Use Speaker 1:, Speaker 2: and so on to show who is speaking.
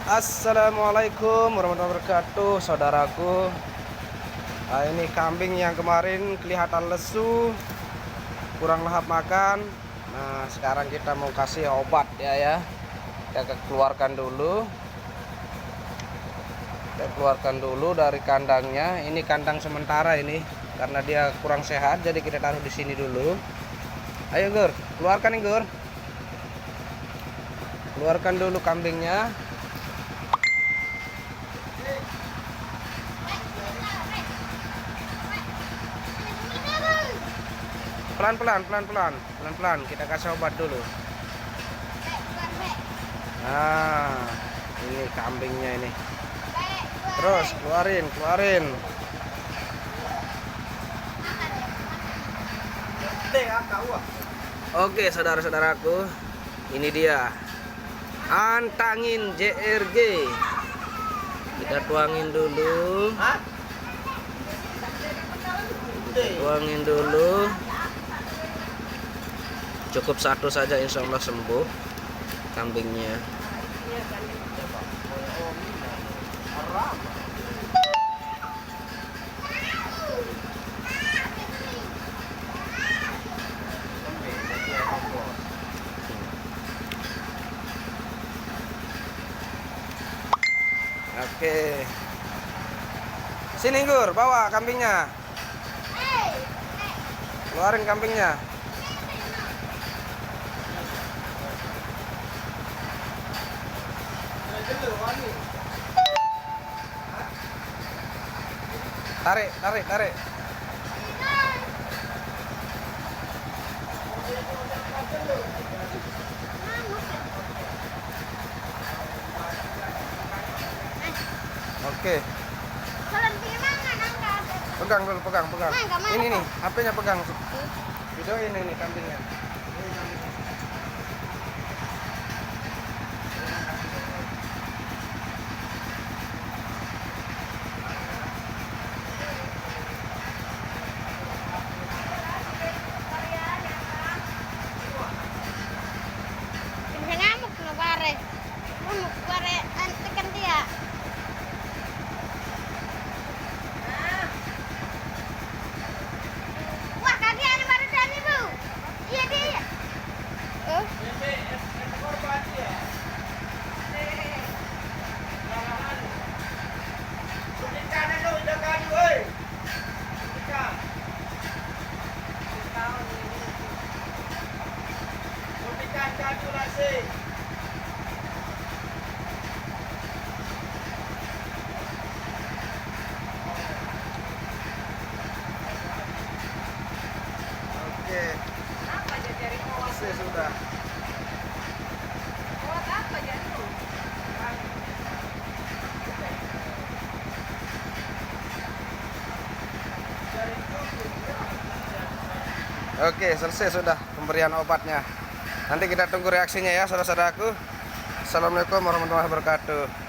Speaker 1: Assalamualaikum warahmatullahi wabarakatuh, saudaraku. Nah, ini kambing yang kemarin kelihatan lesu, kurang lahap makan. Nah, sekarang kita mau kasih obat ya. Kita keluarkan dulu. Dari kandangnya. Ini kandang sementara ini, karena dia kurang sehat, jadi kita taruh di sini dulu. Ayo Gur, keluarkan nih Gur. Keluarkan dulu kambingnya. Pelan-pelan kita kasih obat dulu. Nah, ini kambingnya ini. Terus keluarin. Oke, saudara-saudaraku, ini dia antangin JRG. Kita tuangin dulu. Cukup satu saja, insya Allah sembuh kambingnya. Oke, sini Gur, bawa kambingnya. Keluarin kambingnya. Tarik. Oke. Pegang dulu. Ini nih, HP-nya pegang. Videoin ini kambingnya.
Speaker 2: Tekan dia. Wah, kaki ada baru tadi, Bu. Iya dia.
Speaker 1: Oke.
Speaker 2: Apa aja cari obat?
Speaker 1: Sudah.
Speaker 2: Obat apa jadi?
Speaker 1: Oke, selesai sudah pemberian obatnya. Nanti kita tunggu reaksinya ya, saudara-saudaraku. Assalamualaikum warahmatullahi wabarakatuh.